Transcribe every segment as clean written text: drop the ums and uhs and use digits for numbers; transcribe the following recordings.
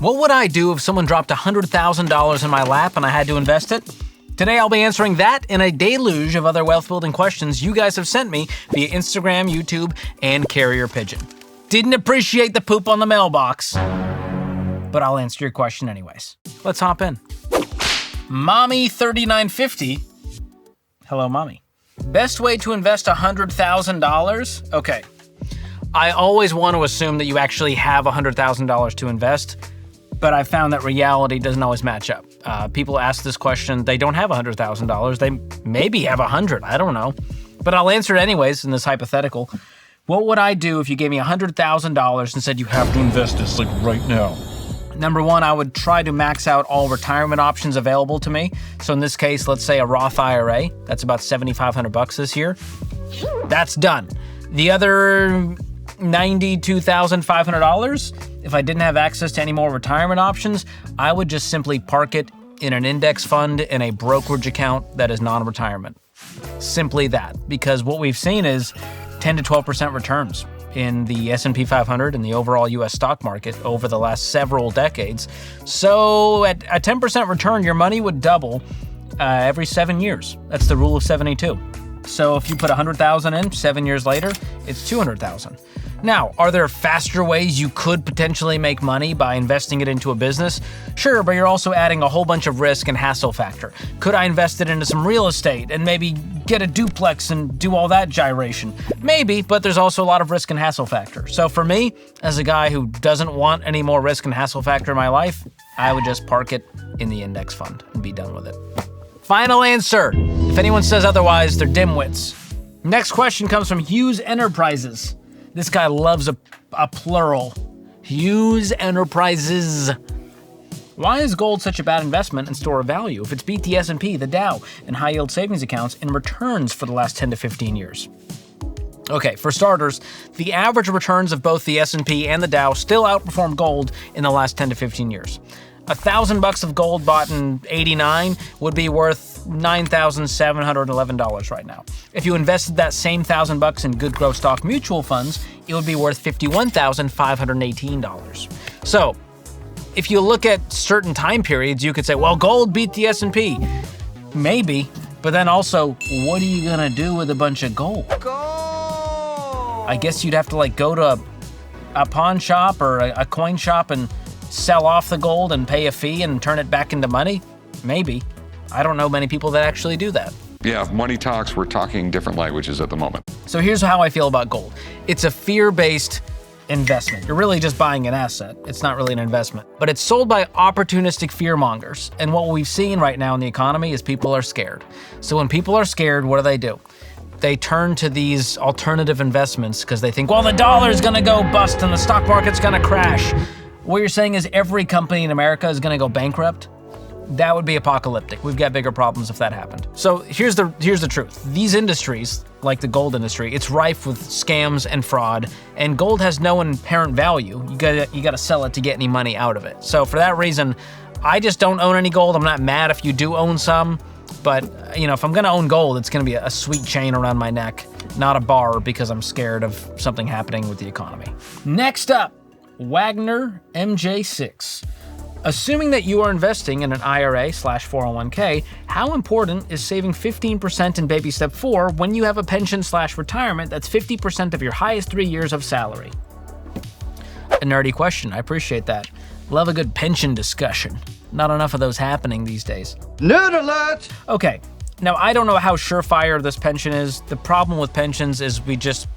What would I do if someone dropped $100,000 in my lap and I had to invest it? Today I'll be answering that and a deluge of other wealth-building questions you guys have sent me via Instagram, YouTube, and Carrier Pigeon. Didn't appreciate the poop on the mailbox, but I'll answer your question anyways. Let's hop in. Mommy3950. Hello, Mommy. Best way to invest $100,000? Okay. I always want to assume that you actually have $100,000 to invest, but I found that reality doesn't always match up. People ask this question, they don't have $100,000. They maybe have 100, I don't know. But I'll answer it anyways in this hypothetical. What would I do if you gave me $100,000 and said you have to invest this like right now? Number one, I would try to max out all retirement options available to me. So in this case, let's say a Roth IRA. That's about $7,500 this year. That's done. The other $92,500, if I didn't have access to any more retirement options, I would just simply park it in an index fund in a brokerage account that is non-retirement. Simply that, because what we've seen is 10 to 12% returns in the S&P 500 and the overall U.S. stock market over the last several decades. So at a 10% return, your money would double every 7 years. That's the rule of 72. So if you put $100,000 in, 7 years later, it's $200,000. Now, are there faster ways you could potentially make money by investing it into a business? Sure, but you're also adding a whole bunch of risk and hassle factor. Could I invest it into some real estate and maybe get a duplex and do all that gyration? Maybe, but there's also a lot of risk and hassle factor. So for me, as a guy who doesn't want any more risk and hassle factor in my life, I would just park it in the index fund and be done with it. Final answer. If anyone says otherwise, they're dimwits. Next question comes from Hughes Enterprises. This guy loves a plural. Hughes Enterprises. Why is gold such a bad investment and store of value if it's beat the S&P, the Dow, and high-yield savings accounts in returns for the last 10 to 15 years? Okay, for starters, the average returns of both the S&P and the Dow still outperform gold in the last 10 to 15 years. $1,000 of gold bought in '89 would be worth $9,711 right now. If you invested that same $1,000 in good growth stock mutual funds, it would be worth $51,518. So, if you look at certain time periods, you could say, well, gold beat the S&P. Maybe, but then also, what are you gonna do with a bunch of gold? I guess you'd have to go to a pawn shop or a coin shop and sell off the gold and pay a fee and turn it back into money? Maybe. I don't know many people that actually do that. Yeah, if money talks, we're talking different languages at the moment. So here's how I feel about gold. It's a fear-based investment. You're really just buying an asset. It's not really an investment. But it's sold by opportunistic fearmongers. And what we've seen right now in the economy is people are scared. So when people are scared, what do? They turn to these alternative investments because they think, well, the dollar's gonna go bust and the stock market's gonna crash. What you're saying is every company in America is gonna go bankrupt? That would be apocalyptic. We've got bigger problems if that happened. So here's the truth. These industries, like the gold industry, it's rife with scams and fraud, and gold has no inherent value. You gotta sell it to get any money out of it. So for that reason, I just don't own any gold. I'm not mad if you do own some, but if I'm gonna own gold, it's gonna be a sweet chain around my neck, not a bar because I'm scared of something happening with the economy. Next up, Wagner MJ6. Assuming that you are investing in an IRA/401k, how important is saving 15% in baby step 4 when you have a pension/retirement that's 50% of your highest 3 years of salary? A nerdy question, I appreciate that. Love a good pension discussion. Not enough of those happening these days. Nerd alert! Okay, now I don't know how surefire this pension is. The problem with pensions is we just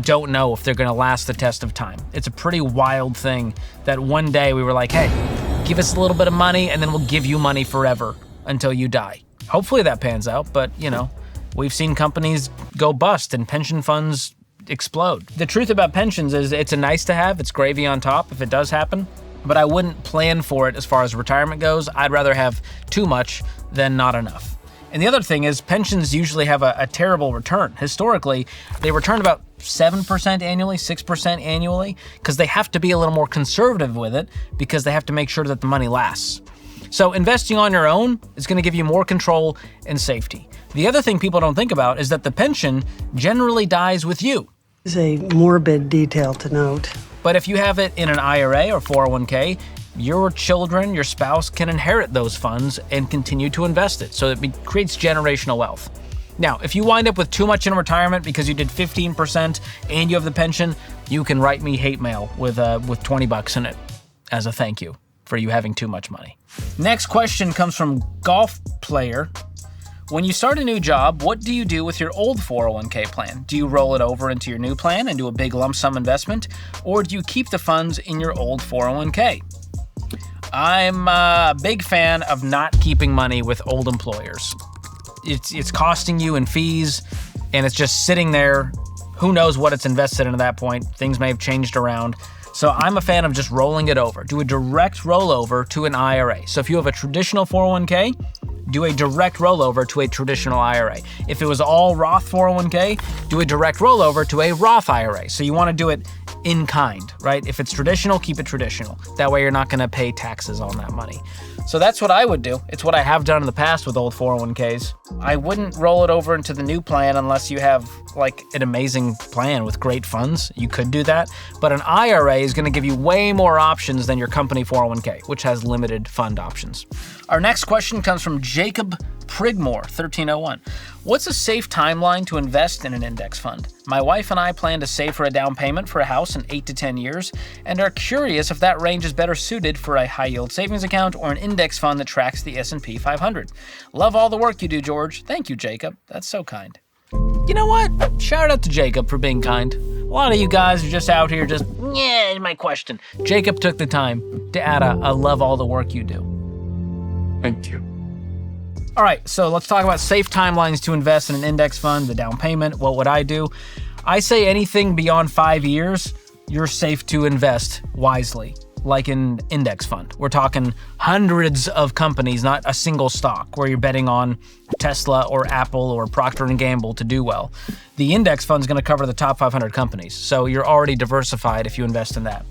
don't know if they're gonna last the test of time. It's a pretty wild thing that one day we were like, hey, give us a little bit of money and then we'll give you money forever until you die. Hopefully that pans out, but we've seen companies go bust and pension funds explode. The truth about pensions is it's a nice to have, it's gravy on top if it does happen, but I wouldn't plan for it as far as retirement goes. I'd rather have too much than not enough. And the other thing is pensions usually have a terrible return. Historically, they return about 7% annually, 6% annually, because they have to be a little more conservative with it because they have to make sure that the money lasts. So investing on your own is going to give you more control and safety. The other thing people don't think about is that the pension generally dies with you. It's a morbid detail to note. But if you have it in an IRA or 401k, your children, your spouse can inherit those funds and continue to invest it. So it creates generational wealth. Now, if you wind up with too much in retirement because you did 15% and you have the pension, you can write me hate mail with $20 in it as a thank you for you having too much money. Next question comes from Golf Player. When you start a new job, what do you do with your old 401k plan? Do you roll it over into your new plan and do a big lump sum investment, or do you keep the funds in your old 401k? I'm a big fan of not keeping money with old employers. It's costing you in fees, and it's just sitting there. Who knows what it's invested in at that point? Things may have changed around. So I'm a fan of just rolling it over. Do a direct rollover to an IRA. So if you have a traditional 401k, do a direct rollover to a traditional IRA. If it was all Roth 401k, do a direct rollover to a Roth IRA. So you want to do it in kind, right? If it's traditional, keep it traditional. That way you're not going to pay taxes on that money. So that's what I would do. It's what I have done in the past with old 401ks. I wouldn't roll it over into the new plan unless you have like an amazing plan with great funds. You could do that. But an IRA is going to give you way more options than your company 401k, which has limited fund options. Our next question comes from Jacob Prigmore, 1301. What's a safe timeline to invest in an index fund? My wife and I plan to save for a down payment for a house in 8 to 10 years and are curious if that range is better suited for a high-yield savings account or an index fund that tracks the S&P 500. Love all the work you do, George. Thank you, Jacob. That's so kind. You know what? Shout out to Jacob for being kind. A lot of you guys are just out here yeah, my question. Jacob took the time to add a love all the work you do. Thank you. All right, so let's talk about safe timelines to invest in an index fund, the down payment. What would I do? I say anything beyond 5 years, you're safe to invest wisely, like an index fund. We're talking hundreds of companies, not a single stock, where you're betting on Tesla or Apple or Procter & Gamble to do well. The index fund is going to cover the top 500 companies, so you're already diversified if you invest in that.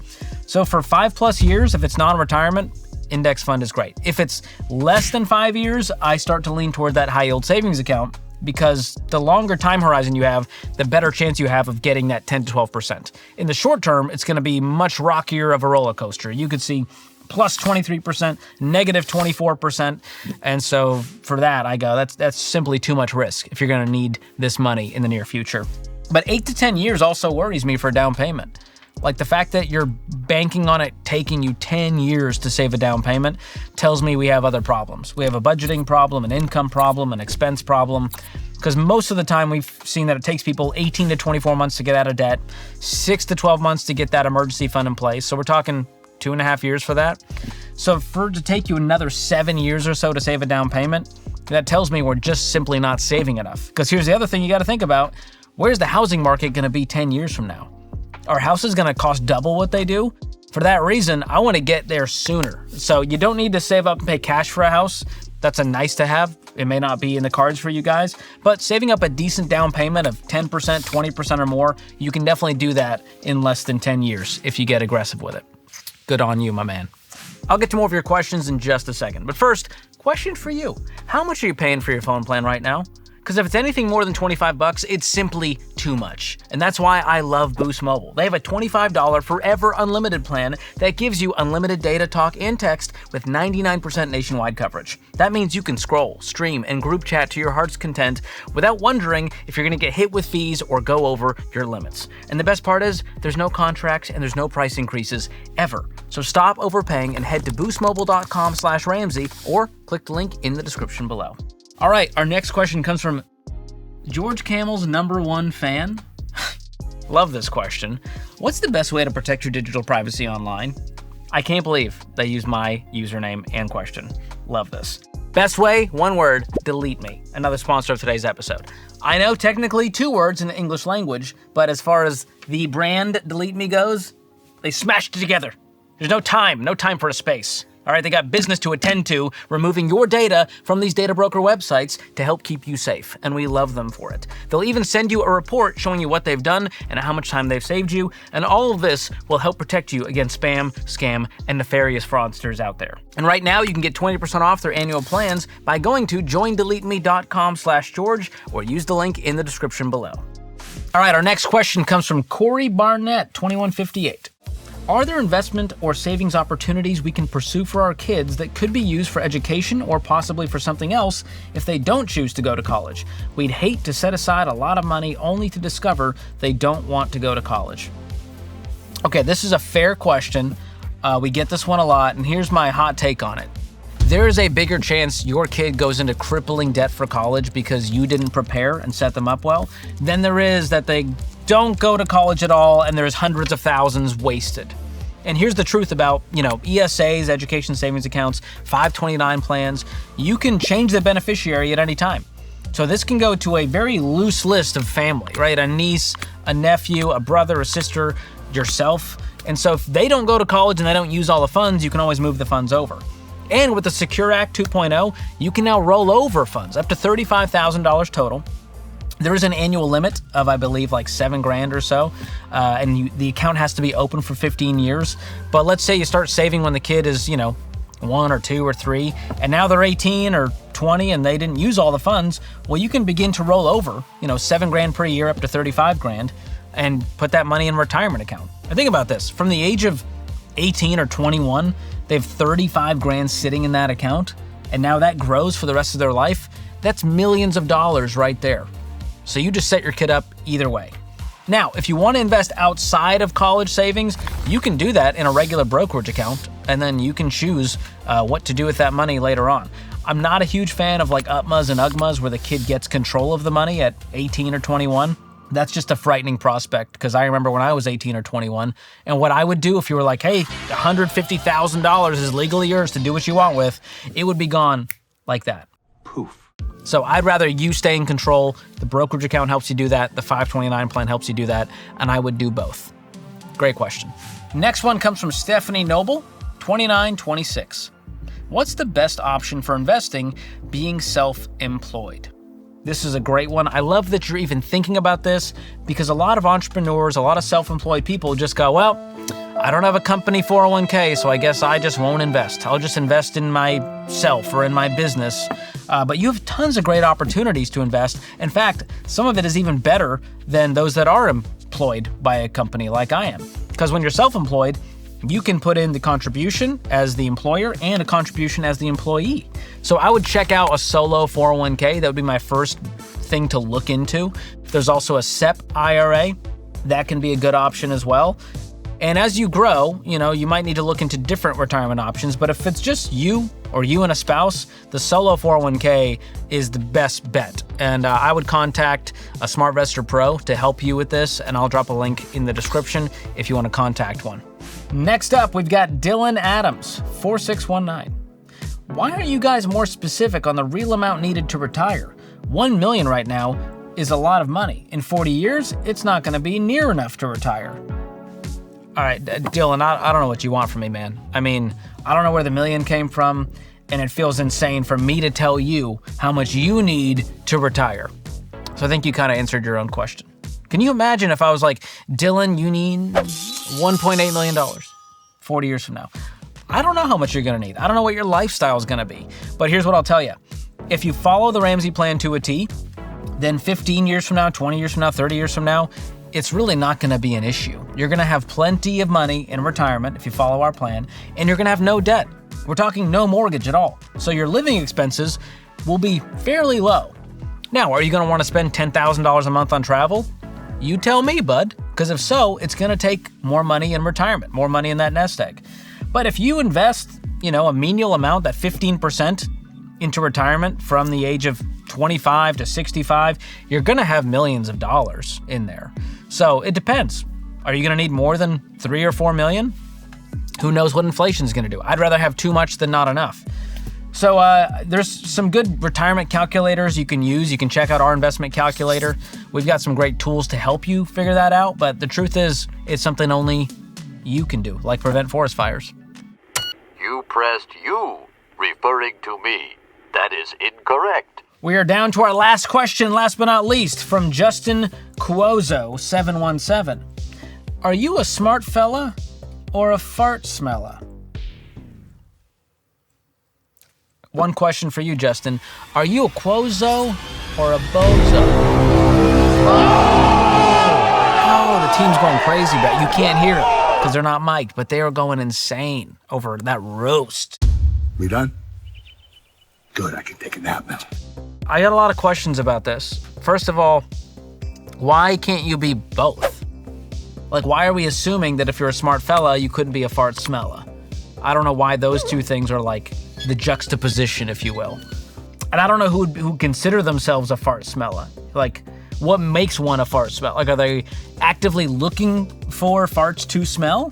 So for 5+ years, if it's non-retirement, index fund is great. If it's less than 5 years, I start to lean toward that high yield savings account because the longer time horizon you have, the better chance you have of getting that 10 to 12%. In the short term, it's going to be much rockier of a roller coaster. You could see plus 23%, negative 24%. And so for that, I go, that's simply too much risk if you're going to need this money in the near future. But 8 to 10 years also worries me for a down payment. Like the fact that you're banking on it taking you 10 years to save a down payment tells me we have other problems. We have a budgeting problem, an income problem, an expense problem. Because most of the time we've seen that it takes people 18 to 24 months to get out of debt, 6 to 12 months to get that emergency fund in place. So we're talking 2.5 years for that. So for it to take you another 7 years or so to save a down payment, that tells me we're just simply not saving enough. Because here's the other thing you got to think about. Where's the housing market going to be 10 years from now? Are houses going to cost double what they do? For that reason, I want to get there sooner. So you don't need to save up and pay cash for a house. That's a nice to have. It may not be in the cards for you guys, but saving up a decent down payment of 10%, 20% or more, you can definitely do that in less than 10 years if you get aggressive with it. Good on you, my man. I'll get to more of your questions in just a second. But first, question for you. How much are you paying for your phone plan right now? Because if it's anything more than $25, it's simply too much. And that's why I love Boost Mobile. They have a $25 forever unlimited plan that gives you unlimited data, talk, and text with 99% nationwide coverage. That means you can scroll, stream, and group chat to your heart's content without wondering if you're going to get hit with fees or go over your limits. And the best part is, there's no contracts and there's no price increases ever. So stop overpaying and head to boostmobile.com/Ramsey or click the link in the description below. All right, our next question comes from George Kamel's #1 fan. Love this question. What's the best way to protect your digital privacy online? I can't believe they used my username and question. Love this. Best way, one word, delete me. Another sponsor of today's episode. I know technically 2 words in the English language, but as far as the brand delete me goes, they smashed it together. There's no time for a space. All right, they got business to attend to, removing your data from these data broker websites to help keep you safe, and we love them for it. They'll even send you a report showing you what they've done and how much time they've saved you, and all of this will help protect you against spam, scam, and nefarious fraudsters out there. And right now, you can get 20% off their annual plans by going to joindeleteme.com/George or use the link in the description below. All right, our next question comes from Corey Barnett, 2158. Are there investment or savings opportunities we can pursue for our kids that could be used for education or possibly for something else if they don't choose to go to college? We'd hate to set aside a lot of money only to discover they don't want to go to college. Okay, this is a fair question. We get this one a lot, and here's my hot take on it. There is a bigger chance your kid goes into crippling debt for college because you didn't prepare and set them up well than there is that they don't go to college at all and there's hundreds of thousands wasted. And here's the truth about, ESAs, education savings accounts, 529 plans. You can change the beneficiary at any time. So this can go to a very loose list of family, right? A niece, a nephew, a brother, a sister, yourself. And so if they don't go to college and they don't use all the funds, you can always move the funds over. And with the Secure Act 2.0, you can now roll over funds up to $35,000 total. There is an annual limit of, I believe, like $7,000 or so, and the account has to be open for 15 years. But let's say you start saving when the kid is, 1 or 2 or 3, and now they're 18 or 20 and they didn't use all the funds. Well, you can begin to roll over, $7,000 per year up to $35,000, and put that money in a retirement account. Now think about this: from the age of 18 or 21, they have $35,000 sitting in that account, and now that grows for the rest of their life. That's millions of dollars right there. So you just set your kid up either way. Now, if you want to invest outside of college savings, you can do that in a regular brokerage account, and then you can choose what to do with that money later on. I'm not a huge fan of like UPMAs and UGMAs where the kid gets control of the money at 18 or 21. That's just a frightening prospect, because I remember when I was 18 or 21, and what I would do if you were like, hey, $150,000 is legally yours to do what you want with, it would be gone like that. Poof. So I'd rather you stay in control. The brokerage account helps you do that. The 529 plan helps you do that. And I would do both. Great question. Next one comes from Stephanie Noble, 2926. What's the best option for investing being self-employed? This is a great one. I love that you're even thinking about this, because a lot of entrepreneurs, a lot of self-employed people just go, well, I don't have a company 401k, so I guess I just won't invest. I'll just invest in myself or in my business. But you have tons of great opportunities to invest. In fact, some of it is even better than those that are employed by a company like I am. Because when you're self-employed, you can put in the contribution as the employer and a contribution as the employee. So I would check out a solo 401k. That would be my first thing to look into. There's also a SEP IRA. That can be a good option as well. And as you grow, you might need to look into different retirement options. But if it's just you or you and a spouse, the solo 401k is the best bet. And I would contact a SmartVestor Pro to help you with this. And I'll drop a link in the description if you want to contact one. Next up, we've got Dylan Adams, 4619. Why aren't you guys more specific on the real amount needed to retire? $1 million right now is a lot of money. In 40 years, it's not going to be near enough to retire. All right, Dylan, I don't know what you want from me, man. I mean, I don't know where the million came from, and it feels insane for me to tell you how much you need to retire. So I think you kind of answered your own question. Can you imagine if I was like, Dylan, you need $1.8 million 40 years from now? I don't know how much you're going to need. I don't know what your lifestyle is going to be. But here's what I'll tell you. If you follow the Ramsey plan to a T, then 15 years from now, 20 years from now, 30 years from now, it's really not going to be an issue. You're going to have plenty of money in retirement if you follow our plan, and you're going to have no debt. We're talking no mortgage at all. So your living expenses will be fairly low. Now, are you going to want to spend $10,000 a month on travel? You tell me, bud, because if so, it's going to take more money in retirement, more money in that nest egg. But if you invest, a menial amount, that 15% into retirement from the age of 25 to 65, you're going to have millions of dollars in there. So it depends. Are you going to need more than 3 or 4 million? Who knows what inflation is going to do? I'd rather have too much than not enough. So there's some good retirement calculators you can use. You can check out our investment calculator. We've got some great tools to help you figure that out. But the truth is, it's something only you can do, like prevent forest fires. You pressed you, referring to me. That is incorrect. We are down to our last question, last but not least, from Justin Cuozo, 717. Are you a smart fella or a fart smella? One question for you, Justin. Are you a quozo or a bozo? Oh, the team's going crazy, but you can't hear it. because they're not mic'd, but they are going insane over that roast. We done? Good, I can take a nap now. I got a lot of questions about this. First of all, why can't you be both? Like, why are we assuming that if you're a smart fella, you couldn't be a fart smeller? I don't know why those two things are like the juxtaposition, if you will. And I don't know who consider themselves a fart smeller. Like, what makes one a fart smell? Like, are they actively looking for farts to smell?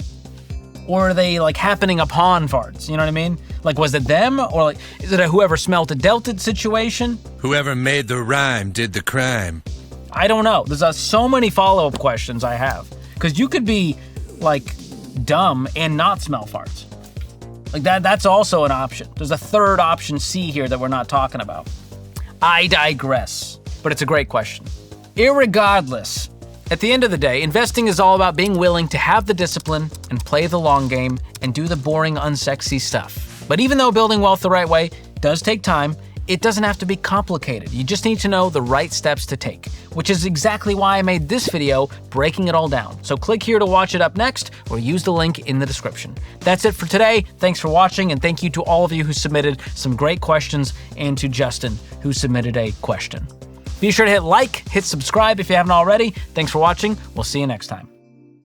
Or are they like happening upon farts? You know what I mean? Like, was it them? Or like, is it a whoever smelt it dealt it situation? Whoever made the rhyme did the crime. I don't know. There's so many follow-up questions I have. Because you could be like dumb and not smell farts. Like that's also an option. There's a third option C here that we're not talking about. I digress, but it's a great question. Irregardless, at the end of the day, investing is all about being willing to have the discipline and play the long game and do the boring, unsexy stuff. But even though building wealth the right way does take time, it doesn't have to be complicated. You just need to know the right steps to take, which is exactly why I made this video breaking it all down. So click here to watch it up next or use the link in the description. That's it for today. Thanks for watching, and thank you to all of you who submitted some great questions and to Justin who submitted a question. Be sure to hit like, hit subscribe if you haven't already. Thanks for watching. We'll see you next time.